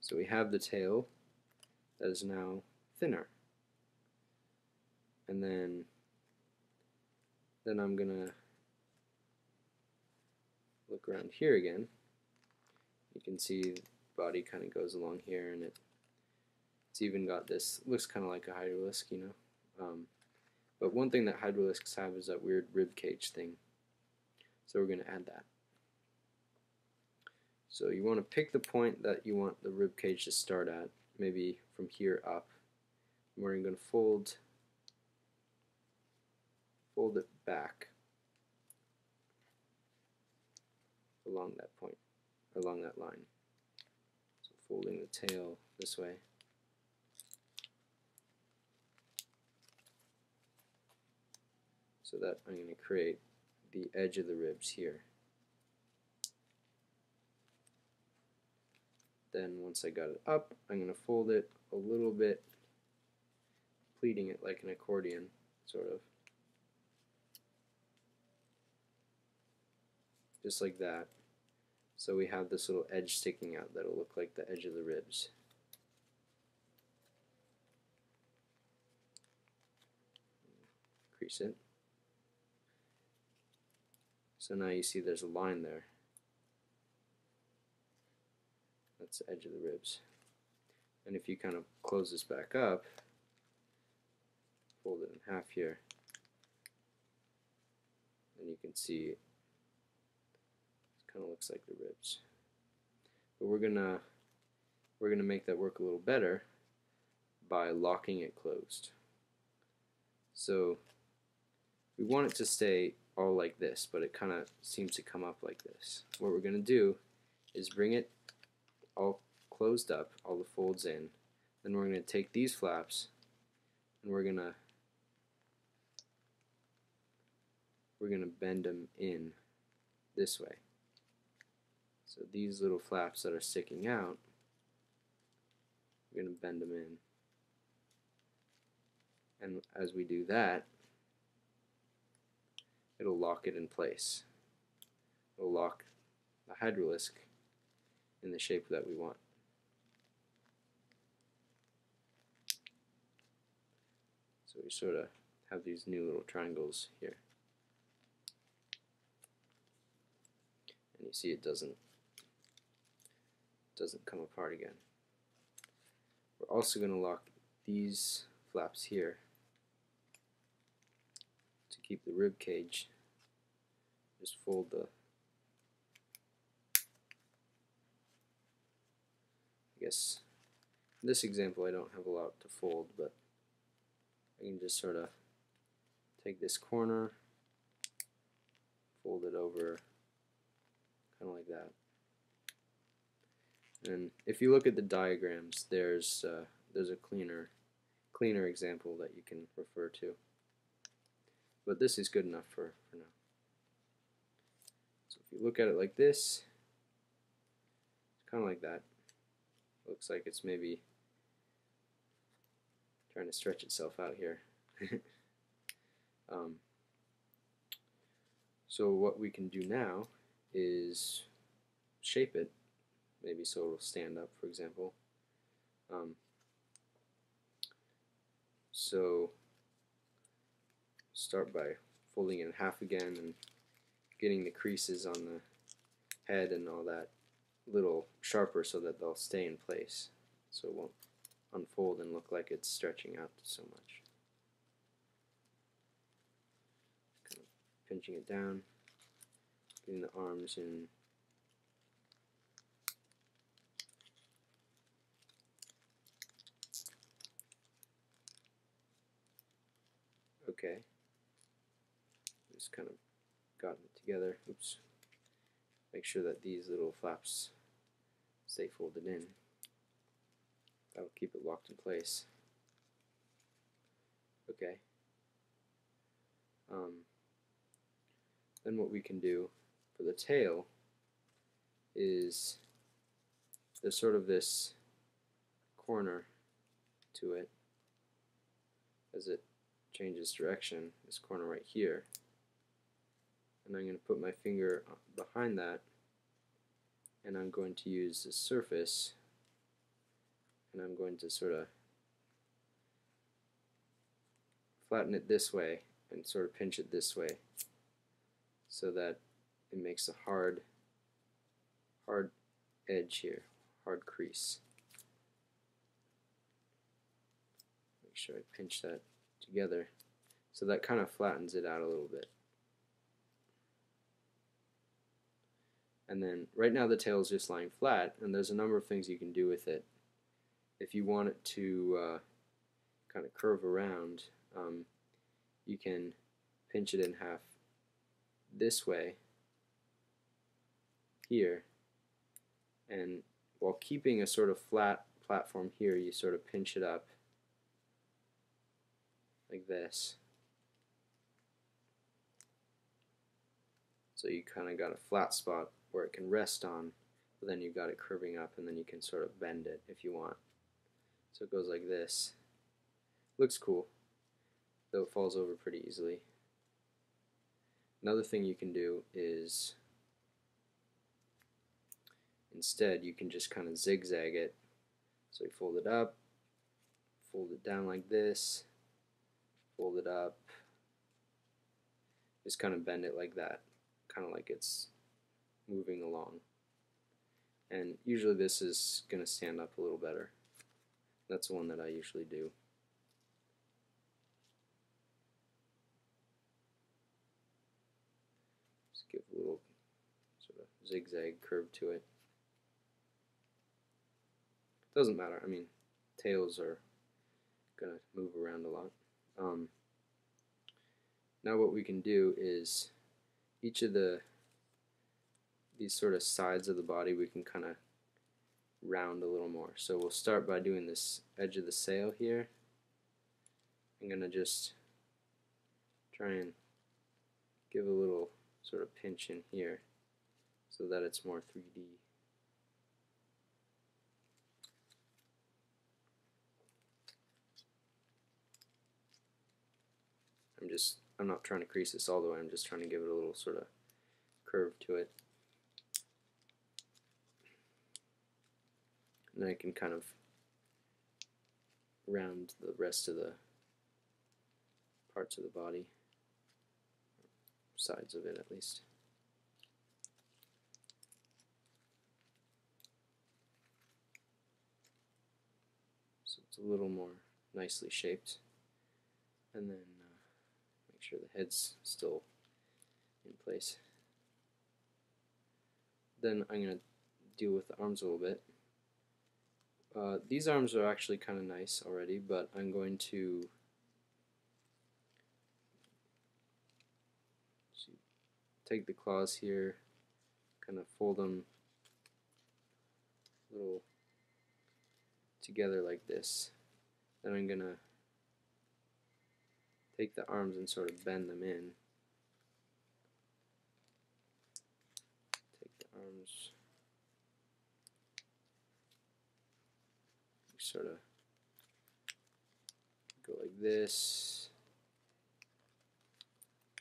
So we have the tail that is now thinner. And then I'm gonna look around here again. You can see the body kind of goes along here, and it's even got this, looks kind of like a hydralisk, you know. But one thing that hydralisks have is that weird rib cage thing. So we're going to add that. So you want to pick the point that you want the rib cage to start at, maybe from here up. And we're going to fold it back along that point, along that line. So folding the tail this way. So that I'm going to create the edge of the ribs here. Then once I got it up, I'm going to fold it a little bit, pleating it like an accordion, sort of. Just like that. So we have this little edge sticking out that'll look like the edge of the ribs. Crease it. So now you see there's a line there. That's the edge of the ribs. And if you kind of close this back up, fold it in half here, then you can see it kind of looks like the ribs. But we're gonna make that work a little better by locking it closed. So we want it to stay all like this, but it kind of seems to come up like this. What we're going to do is bring it all closed up, all the folds in. Then we're going to take these flaps and we're going to bend them in this way. So these little flaps that are sticking out, we're going to bend them in. And as we do that, it'll lock it in place. It'll lock the hydralisk in the shape that we want. So we sort of have these new little triangles here. And you see it doesn't come apart again. We're also going to lock these flaps here to keep the rib cage. Just fold the, I guess in this example I don't have a lot to fold, but I can just sort of take this corner, fold it over kind of like that. And if you look at the diagrams, there's a cleaner example that you can refer to. But this is good enough for now. So if you look at it like this, it's kind of like that. Looks like it's maybe trying to stretch itself out here. So what we can do now is shape it, maybe so it'll stand up, for example. So start by folding it in half again and getting the creases on the head and all that a little sharper so that they'll stay in place, so it won't unfold and look like it's stretching out so much. Kind of pinching it down, getting the arms in. Okay, just kind of gotten it together. Oops. Make sure that these little flaps stay folded in. That'll keep it locked in place. Okay. Then what we can do for the tail is there's sort of this corner to it as it changes direction, this corner right here. And I'm going to put my finger behind that, and I'm going to use the surface and I'm going to sort of flatten it this way and sort of pinch it this way so that it makes a hard edge here, hard crease. Make sure I pinch that together so that kind of flattens it out a little bit. And then right now the tail is just lying flat, and there's a number of things you can do with it. If you want it to kind of curve around, you can pinch it in half this way here, and while keeping a sort of flat platform here, you sort of pinch it up like this. So you kind of got a flat spot where it can rest on, but then you've got it curving up, and then you can sort of bend it if you want. So it goes like this. Looks cool, though it falls over pretty easily. Another thing you can do is, instead, you can just kind of zigzag it. So you fold it up, fold it down like this, fold it up, just kind of bend it like that, kind of like it's moving along. And usually this is going to stand up a little better. That's the one that I usually do. Just give a little sort of zigzag curve to it. Doesn't matter, I mean, tails are going to move around a lot. Now what we can do is each of these sort of sides of the body we can kind of round a little more. So we'll start by doing this edge of the sail here. I'm going to just try and give a little sort of pinch in here so that it's more 3D. I'm not trying to crease this all the way, I'm just trying to give it a little sort of curve to it. And then I can kind of round the rest of the parts of the body, sides of it at least. So it's a little more nicely shaped. And then make sure the head's still in place. Then I'm going to deal with the arms a little bit. These arms are actually kind of nice already, but I'm going to take the claws here, kind of fold them a little together like this. Then I'm going to take the arms and sort of bend them in. Take the arms, sort of go like this.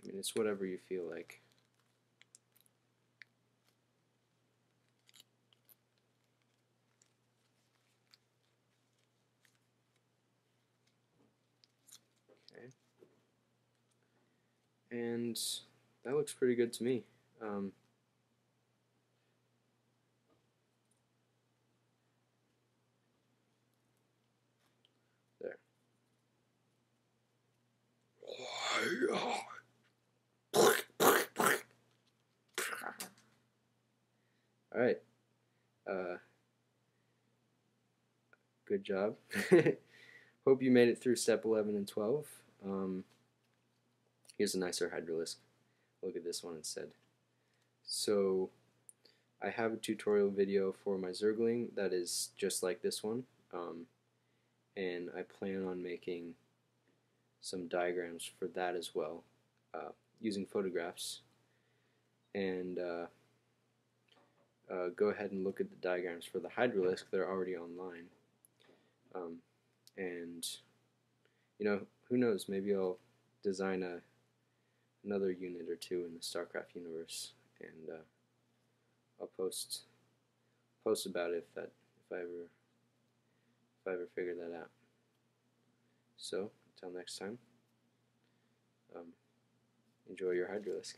I mean, it's whatever you feel like. Okay. And that looks pretty good to me. There. Alright. Good job. Hope you made it through step 11 and 12. Here's a nicer hydralisk. Look at this one instead. So I have a tutorial video for my zergling that is just like this one, and I plan on making some diagrams for that as well, using photographs. And go ahead and look at the diagrams for the hydralisk. They're already online. And you know, who knows, maybe I'll design another unit or two in the StarCraft universe, and I'll post about it if if I ever figure that out. So, until next time, enjoy your hydralisk.